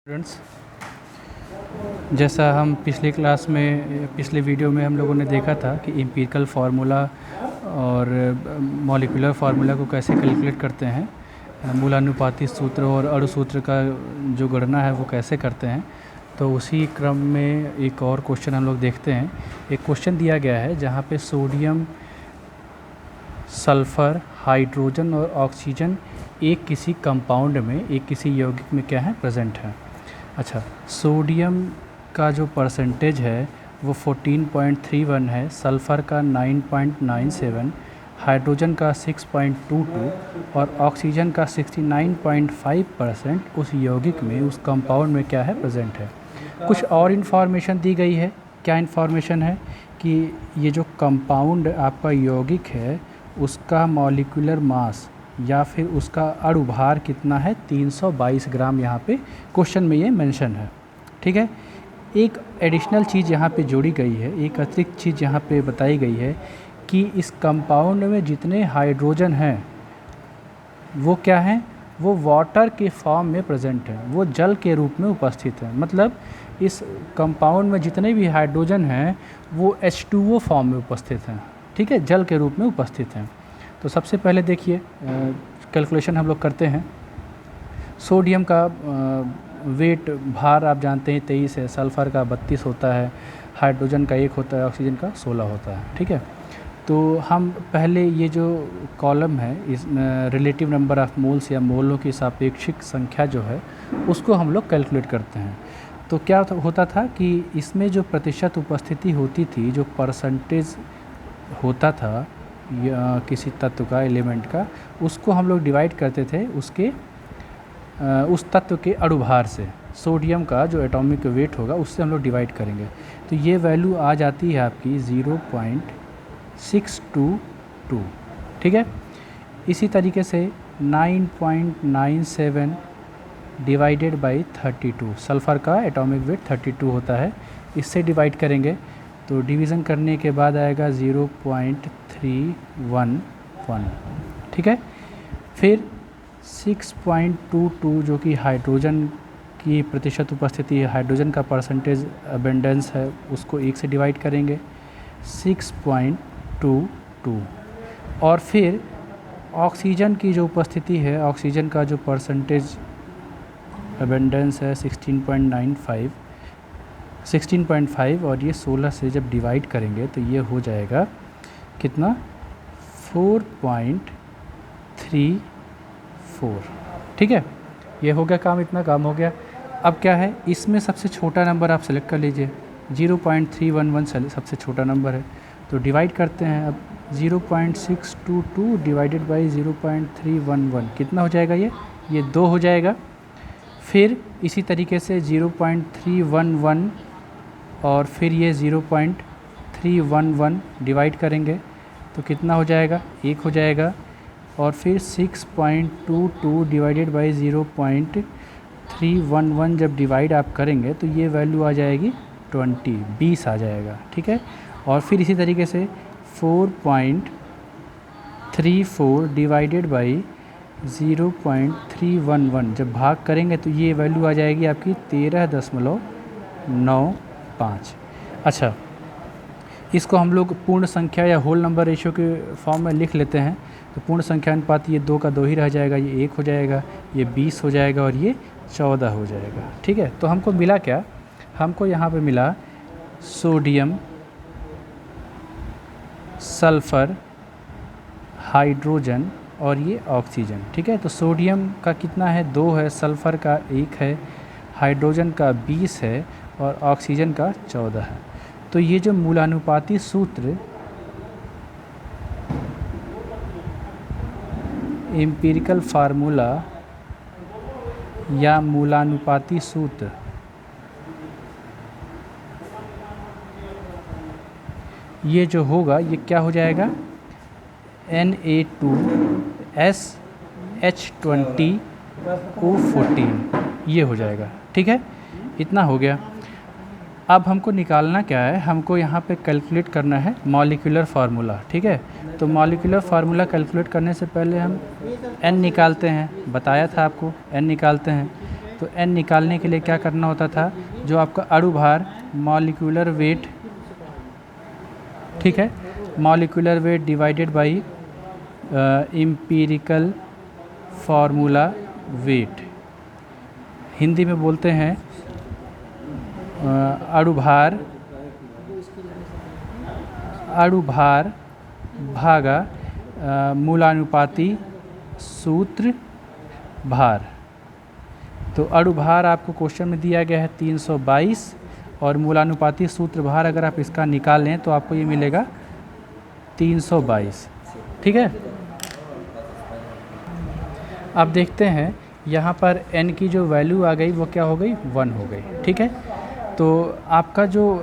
Students, जैसा हम पिछले वीडियो में हम लोगों ने देखा था कि एम्पिरिकल फार्मूला और मॉलिक्यूलर फार्मूला को कैसे कैलकुलेट करते हैं, मूलानुपाती सूत्र और अणु सूत्र का जो गणना है वो कैसे करते हैं। तो उसी क्रम में एक और क्वेश्चन हम लोग देखते हैं। एक क्वेश्चन दिया गया है जहाँ पे सोडियम, सल्फ़र, हाइड्रोजन और ऑक्सीजन एक किसी कंपाउंड में, एक किसी यौगिक में क्या है, प्रेजेंट है। अच्छा, सोडियम का जो परसेंटेज है वो 14.31 है, सल्फ़र का 9.97, हाइड्रोजन का 6.22 और ऑक्सीजन का 69.5% उस यौगिक में, उस कंपाउंड में क्या है, प्रेजेंट है। कुछ और इन्फॉर्मेशन दी गई है। क्या इन्फॉर्मेशन है कि ये जो कंपाउंड आपका यौगिक है उसका मॉलिक्यूलर मास या फिर उसका अणु भार कितना है, 322 ग्राम। यहाँ पे क्वेश्चन में ये मेंशन है। ठीक है, एक एडिशनल चीज़ यहाँ पे जोड़ी गई है, एक अतिरिक्त चीज़ यहाँ पे बताई गई है कि इस कंपाउंड में जितने हाइड्रोजन हैं वो क्या हैं, वो वाटर के फॉर्म में प्रेजेंट है, वो जल के रूप में उपस्थित है। मतलब इस कंपाउंड में जितने भी हाइड्रोजन हैं वो H2O फॉर्म में उपस्थित हैं। ठीक है, जल के रूप में उपस्थित हैं। तो सबसे पहले देखिए, कैलकुलेशन हम लोग करते हैं। सोडियम का वेट, भार आप जानते हैं 23 है, सल्फ़र का 32 होता है, हाइड्रोजन का 1 होता है, ऑक्सीजन का 16 होता है। ठीक है, तो हम पहले ये जो कॉलम है इस रिलेटिव नंबर ऑफ मोल्स या मोलों की सापेक्षिक संख्या जो है उसको हम लोग कैलकुलेट करते हैं। तो क्या होता था कि इसमें जो प्रतिशत उपस्थिति होती थी, जो परसेंटेज होता था या किसी तत्व का, एलिमेंट का, उसको हम लोग डिवाइड करते थे उसके उस तत्व के अणुभार से। सोडियम का जो एटॉमिक वेट होगा उससे हम लोग डिवाइड करेंगे। तो ये वैल्यू आ जाती है आपकी 0.622। ठीक है, इसी तरीके से 9.97 डिवाइडेड बाई 32, सल्फ़र का एटॉमिक वेट 32 होता है, इससे डिवाइड करेंगे तो डिवीज़न करने के बाद आएगा 0.311। ठीक है, फिर 6.22 जो कि हाइड्रोजन की प्रतिशत उपस्थिति है, हाइड्रोजन का परसेंटेज अबेंडेंस है, उसको 1 से डिवाइड करेंगे, 6.22। और फिर ऑक्सीजन की जो उपस्थिति है, ऑक्सीजन का जो परसेंटेज अबेंडेंस है 16.5 और ये 16 से जब डिवाइड करेंगे तो ये हो जाएगा कितना, 4.34। ठीक है, ये हो गया काम, इतना काम हो गया। अब क्या है, इसमें सबसे छोटा नंबर आप सेलेक्ट कर लीजिए, 0.311 सबसे छोटा नंबर है, तो डिवाइड करते हैं। अब 0.622 डिवाइडेड बाई 0.311 कितना हो जाएगा, ये 2 हो जाएगा। फिर इसी तरीके से 0.311 और फिर ये 0.311 डिवाइड करेंगे तो कितना हो जाएगा, 1 हो जाएगा। और फिर 6.22 डिवाइडेड बाई 0.311 जब डिवाइड आप करेंगे तो ये वैल्यू आ जाएगी 20 आ जाएगा। ठीक है, और फिर इसी तरीके से 4.34 डिवाइडेड बाई 0.311 जब भाग करेंगे तो ये वैल्यू आ जाएगी आपकी 13.95। अच्छा, इसको हम लोग पूर्ण संख्या या होल नंबर रेशियो के फॉर्म में लिख लेते हैं। तो पूर्ण संख्या अनुपात ये 2 का 2 ही रह जाएगा, ये 1 हो जाएगा, ये 20 हो जाएगा और ये 14 हो जाएगा। ठीक है, तो हमको मिला क्या, हमको यहाँ पे मिला सोडियम, सल्फ़र, हाइड्रोजन और ये ऑक्सीजन। ठीक है, तो सोडियम का कितना है, 2 है, सल्फ़र का 1 है, हाइड्रोजन का 20 है और ऑक्सीजन का 14 है। तो ये जो मूलानुपाती सूत्र, एम्पिरिकल फार्मूला या मूलानुपाती सूत्र, ये जो होगा ये क्या हो जाएगा, Na2SH20O14 ये हो जाएगा। ठीक है, इतना हो गया। अब हमको निकालना क्या है, हमको यहाँ पे कैलकुलेट करना है मॉलिक्यूलर फार्मूला। ठीक है, तो मॉलिक्यूलर फार्मूला कैलकुलेट करने से पहले हम n निकालते हैं, बताया था आपको n निकालते हैं। तो n निकालने के लिए क्या करना होता था, जो आपका अणु भार मॉलिक्यूलर वेट, ठीक है, molecular weight divided by empirical formula wait, Hindi में बोलते हैं अणु भार भागा मूलानुपाती सूत्र भार। तो अणु भार आपको क्वेश्चन में दिया गया है 322 और मूलानुपाती सूत्र भार अगर आप इसका निकाल लें तो आपको ये मिलेगा 322, ठीक है। अब देखते हैं यहाँ पर n की जो वैल्यू आ गई वो क्या हो गई, 1 हो गई, ठीक है। तो आपका जो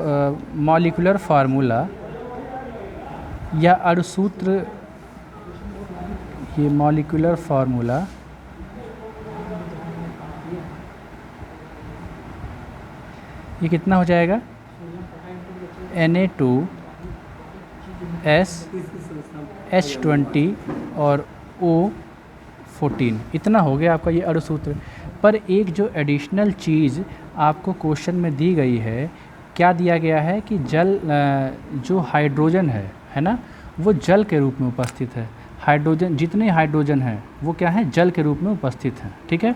मॉलिक्यूलर फार्मूला या अणुसूत्र, ये मॉलिक्यूलर फार्मूला ये कितना हो जाएगा, Na2S H20 और O14, इतना हो गया आपका ये अणुसूत्र। पर एक जो एडिशनल चीज़ आपको क्वेश्चन में दी गई है, क्या दिया गया है कि जल जो हाइड्रोजन है ना, वो जल के रूप में उपस्थित है। हाइड्रोजन, जितने हाइड्रोजन हैं वो क्या है, जल के रूप में उपस्थित हैं, ठीक है।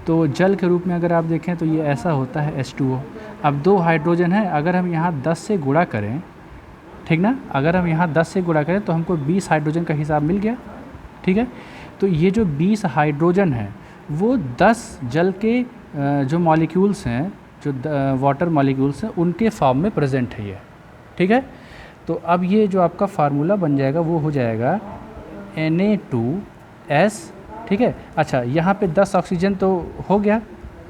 तो जल के रूप में अगर आप देखें तो ये ऐसा होता है H2O। अब 2 हाइड्रोजन है, अगर हम यहाँ 10 से गुणा करें, ठीक ना, अगर हम यहाँ 10 से गुणा करें तो हमको 20 हाइड्रोजन का हिसाब मिल गया, ठीक है। तो ये जो 20 हाइड्रोजन है वो 10 जल के जो मॉलिक्यूल्स हैं, जो वाटर मॉलिक्यूल्स हैं, उनके फॉर्म में प्रेजेंट है ये, ठीक है। तो अब ये जो आपका फार्मूला बन जाएगा वो हो जाएगा Na2S, ठीक है। अच्छा, यहाँ पे 10 ऑक्सीजन तो हो गया,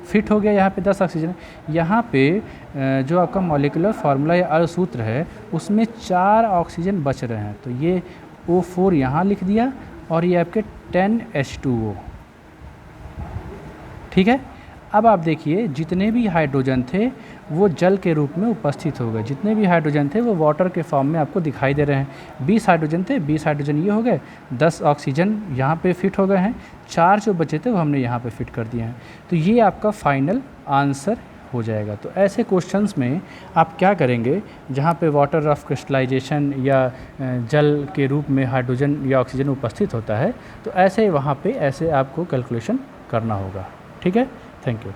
फिट हो गया, यहाँ पे 10 ऑक्सीजन। यहाँ पे जो आपका मॉलिक्यूलर फार्मूला या अणुसूत्र है उसमें 4 ऑक्सीजन बच रहे हैं, तो ये O4 यहाँ लिख दिया और ये आपके 10H2O, ठीक है। अब आप देखिए जितने भी हाइड्रोजन थे वो जल के रूप में उपस्थित हो गए, जितने भी हाइड्रोजन थे वो वाटर के फॉर्म में आपको दिखाई दे रहे हैं। 20 हाइड्रोजन थे, 20 हाइड्रोजन ये हो गए, 10 ऑक्सीजन यहाँ पे फिट हो गए हैं, 4 जो बचे थे वो हमने यहाँ पे फिट कर दिए हैं। तो ये आपका फाइनल आंसर हो जाएगा। तो ऐसे क्वेश्चंस में आप क्या करेंगे, जहाँ पे वाटर ऑफ क्रिस्टलाइजेशन या जल के रूप में हाइड्रोजन या ऑक्सीजन उपस्थित होता है, तो ऐसे वहाँ पे ऐसे आपको कैलकुलेशन करना होगा, ठीक है। Thank you.